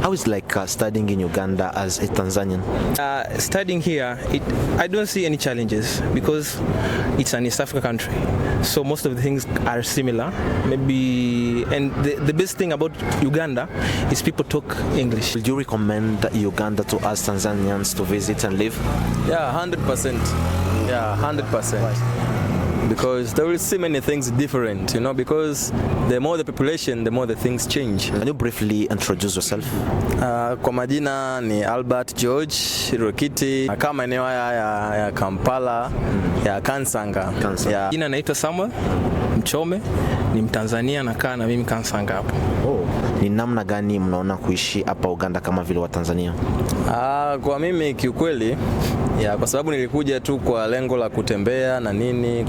How is like studying in Uganda as a Tanzanian? Studying here, I don't see any challenges because it's an East Africa country. So most of the things are similar. Maybe, and the best thing about Uganda is people talk English. Would you recommend Uganda to us Tanzanians to visit and live? Yeah, 100%. Yeah, 100%. Because they will see many things different, because the more the population, the more the things change. Can you briefly introduce yourself? Kwa majina ni Albert George Rokiti, kama maeneo haya ya Kampala, ya Kansanga. Yeah. Jina naitwa Samuel Mchome, ni Mtanzania, nakaa na mimi Kansanga hapo. Ni namna gani mnaona kuishi hapa Uganda kama vile wa Tanzania? Kwa mimi kiukweli, kwa sababu nilikuja tu kwa lengo la kutembea na nini.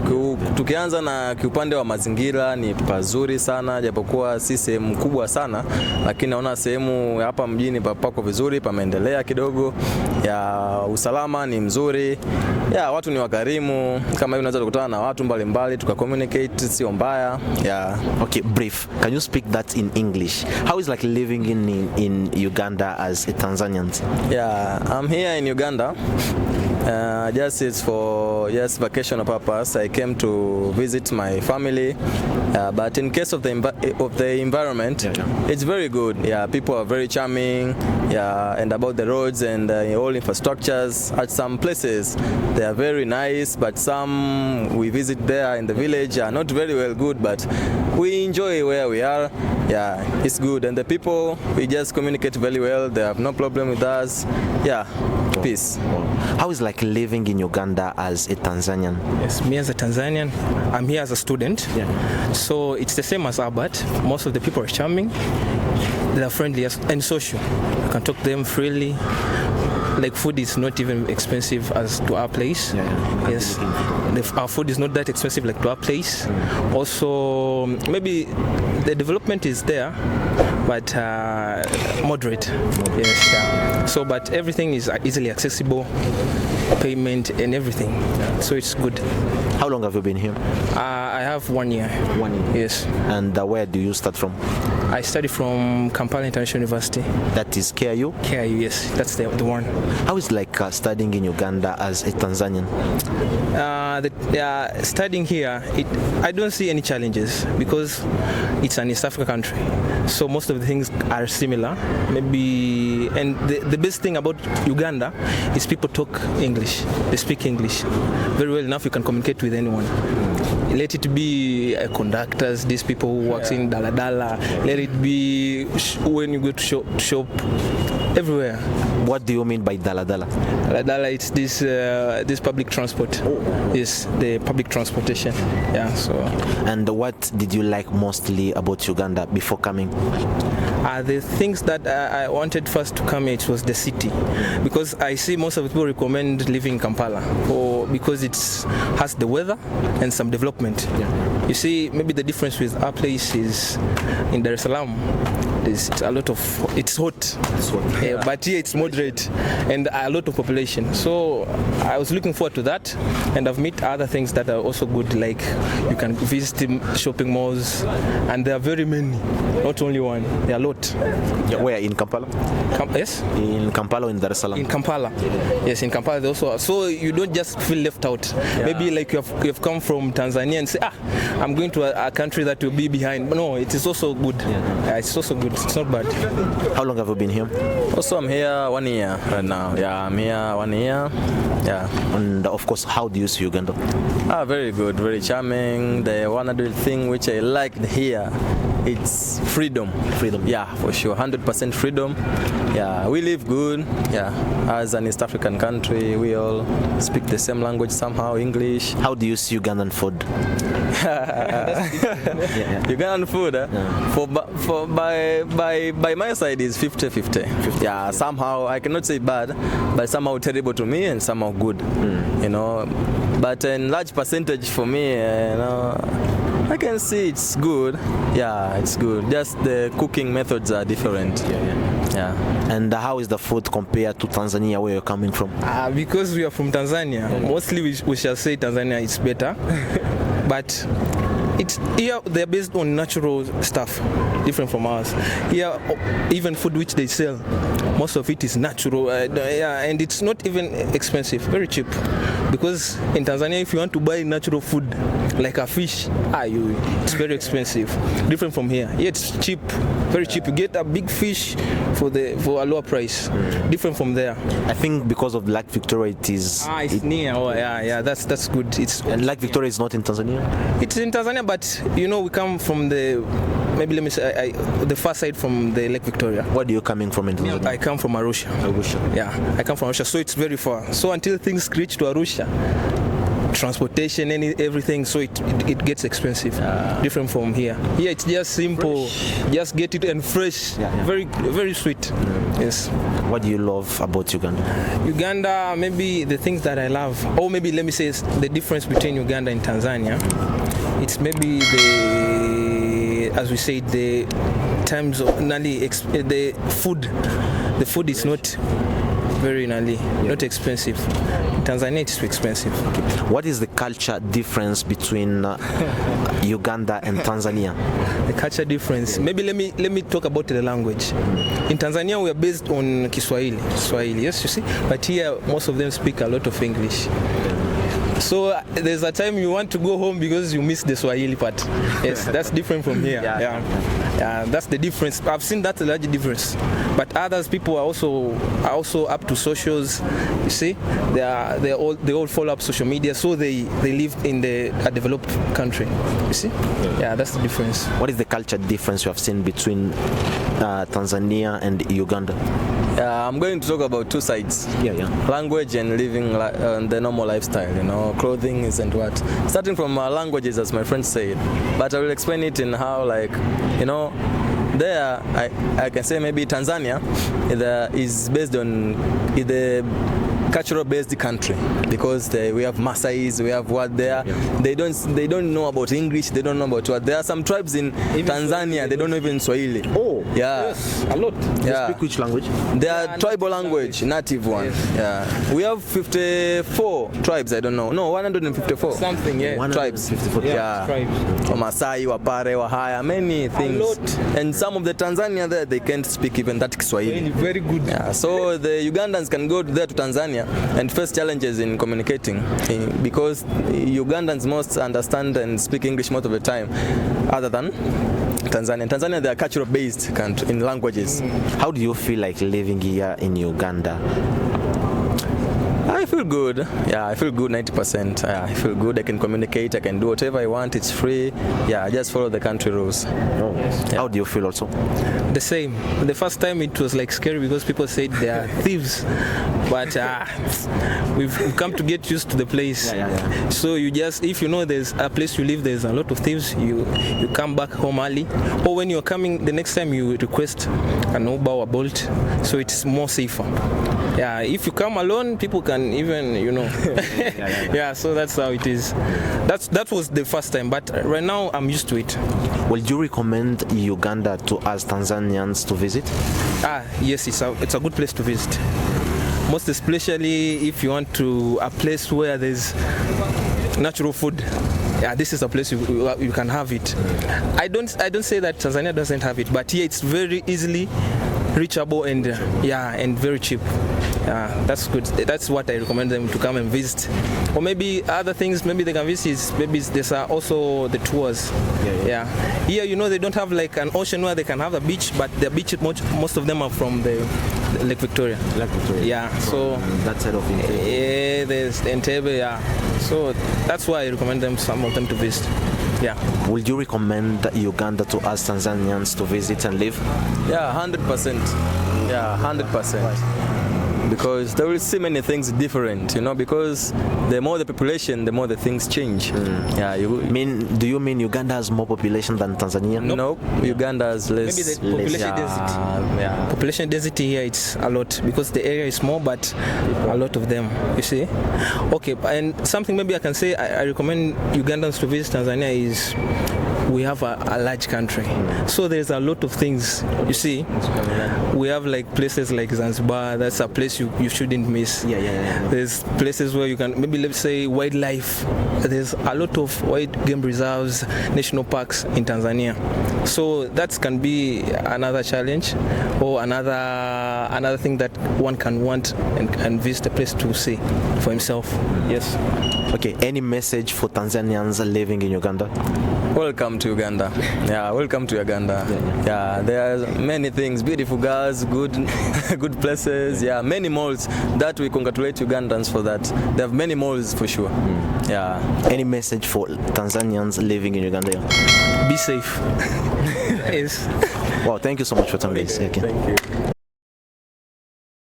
Tukianza na kiupande wa mazingira ni pazuri sana, japokuwa si sehemu kubwa sana, lakini naona sehemu hapa mjini pako vizuri, pameendelea kidogo. Usalama ni mzuri. Watu ni wakarimu, kama hivi unaweza kukutana na watu mbalimbali tuka-communicate, sio mbaya. Okay, brief. Can you speak that in English? How is like living in Uganda as a Tanzanian? I'm here in Uganda. It's for vacational purpose. I came to visit my family, but in case of the environment, it's very good. People are very charming. And about the roads and all infrastructures, at some places they are very nice, but some we visit there in the village are not very well good, but we enjoy where we are. It's good, and the people, we just communicate very well. They have no problem with us. Peace. How is like living in Uganda as a Tanzanian? Yes, me as a Tanzanian, I'm here as a student. So it's the same as Albert. Most of the people are charming. They are friendly and social. You can talk to them freely. Like food is not even expensive as to our place. Yes, our food is not that expensive like to our place. Also, maybe the development is there, but moderate. Yes, So, but everything is easily accessible, payment and everything. So it's good. How long have you been here? I have 1 year. 1 year. Yes. And where do you start from? I study from Kampala International University. That is KIU? KIU, yes, that's the one. How is like studying in Uganda as a Tanzanian? Studying here, I don't see any challenges because it's an East Africa country. So most of the things are similar. Maybe, and the best thing about Uganda is people talk English. They speak English very well enough. You can communicate with anyone. Let it be conductors, these people who works in Daladala. Let it be when you go to shop, everywhere. What do you mean by Daladala? Daladala, it's this public transport. Yes, the public transportation. So. And what did you like mostly about Uganda before coming? The things that I wanted first to come, it was the city, because I see most of the people recommend living in Kampala because it has the weather and some development. You see, maybe the difference with our place is in Dar es Salaam. It's hot. But here it's moderate and a lot of population. So I was looking forward to that, and I've met other things that are also good, like you can visit shopping malls, and there are very many, not only one, there are a lot. Where, in Kampala? Yes? In Kampala or in Dar es Salaam? In Kampala. Yes, in Kampala also. So you don't just feel left out. Maybe like you have come from Tanzania and say, I'm going to a country that will be behind. But no, it is also good. It's also good. It's not bad. How long have you been here? Also, I'm here 1 year right now. I'm here 1 year. And of course, how do you see Uganda? Very good, very charming. The one other thing which I liked here, it's freedom. Freedom. For sure, 100% freedom. We live good. As an East African country, we all speak the same language somehow, English. How do you see Ugandan food? Ugandan food, by my side is 50-50. Somehow I cannot say bad, but somehow terrible to me and somehow good. But in large percentage for me, I can see it's good. It's good. Just the cooking methods are different. And how is the food compared to Tanzania, where you're coming from? Because we are from Tanzania, mostly we shall say Tanzania is better. But it's here they're based on natural stuff, different from ours. Here, even food which they sell, most of it is natural, yeah, and it's not even expensive, very cheap. Because in Tanzania, if you want to buy natural food like a fish, it's very expensive. Different from here. Here it's cheap, very cheap. You get a big fish for a lower price. Different from there. I think because of Lake Victoria, it's near. Oh, yeah, that's good. And Lake Victoria is not in Tanzania. It's in Tanzania, but we come from the far side from the Lake Victoria. Where are you coming from in Tanzania? I come from Arusha. Yeah, I come from Arusha, so it's very far. So until things reach to Arusha, transportation and everything, so it gets expensive. Different from here. Here it's just simple, just get it and fresh. Very, very sweet. Yes. What do you love about Uganda? Uganda, maybe the things that I love, or maybe let me say the difference between Uganda and Tanzania. It's maybe as we said, the times of the food. The food is not very not expensive. In Tanzania it's too expensive. What is the culture difference between Uganda and Tanzania? The culture difference. Maybe let me talk about the language. In Tanzania we are based on Kiswahili, yes, you see. But here most of them speak a lot of English. So there's a time you want to go home because you miss the Swahili part. Yes, that's different from here. Yeah, that's the difference. I've seen that a large difference. But others people are also up to socials. You see, they all follow up social media. So they live in a developed country. You see, yeah, that's the difference. What is the culture difference you have seen between Tanzania and Uganda? I'm going to talk about two sides. Language and living the normal lifestyle, clothing is and what. Starting from languages, as my friend said, but I will explain it in how, there I can say maybe Tanzania is based on the cultural based country, because we have Maasais, we have what there. They don't know about English, they don't know about what. There are some tribes in Tanzania, they don't know even Swahili. Oh, yeah, yes, a lot. They speak which language? They are tribal language, native one. Yes. Yeah, we have 54 tribes. I don't know. No, 154. Something, yeah. Tribes. 154 tribes. Maasai, Wapare, Wahaya, many things. A lot. And some of the Tanzania there, they can't speak even that Kiswahili. Very good. Yeah, so the Ugandans can go there to Tanzania and face challenges in communicating, because Ugandans most understand and speak English most of the time, other than Tanzania. Tanzania, they are cultural based country in languages. How do you feel like living here in Uganda? I feel good. Yeah, I feel good 90%. I feel good. I can communicate. I can do whatever I want. It's free. Yeah, I just follow the country rules. How do you feel also? The same. The first time it was scary because people said they are thieves, but we've come to get used to the place. So you just, if you know there's a place you live, there's a lot of thieves, you come back home early, or when you're coming the next time you request an Uber or a Bolt, so it's more safer. Yeah, if you come alone, people can even, yeah, so that's how it is. That was the first time, but right now I'm used to it. Will you recommend Uganda to us Tanzanians to visit? Yes, it's a good place to visit. Most especially if you want to a place where there's natural food. Yeah, this is a place you can have it. I don't say that Tanzania doesn't have it, but here it's very easily reachable and and very cheap. That's good. That's what I recommend them to come and visit. Or maybe other things maybe they can visit. Maybe there's also the tours. Here they don't have an ocean where they can have a beach, but the beach most of them are from the Lake Victoria. So that side of Entebbe. Yeah, there's Entebbe. So that's why I recommend some of them to visit. Would you recommend Uganda to us Tanzanians to visit and live? 100%. 100%. Because they will see many things different, because the more the population, the more the things change. Do you mean Uganda has more population than Tanzania? Nope. Uganda has less. Maybe the population density. Population density here it's a lot because the area is small, but a lot of them. You see? Okay, and something maybe I can say I recommend Ugandans to visit Tanzania is we have a large country. So there's a lot of things. You see, we have like places like Zanzibar. That's a place you shouldn't miss. There's places where you can, maybe let's say wildlife. There's a lot of wild game reserves, national parks in Tanzania. So that can be another challenge, or another thing that one can want and visit a place to see for himself. Yes. Okay, any message for Tanzanians living in Uganda? Welcome to Uganda. Yeah, welcome to Uganda. Yeah, there are many things, beautiful girls, good good places. Yeah, many malls that we congratulate Ugandans for that. They have many malls for sure. Yeah. Any message for Tanzanians living in Uganda? Be safe. Yes. Wow, thank you so much for coming. Thank you.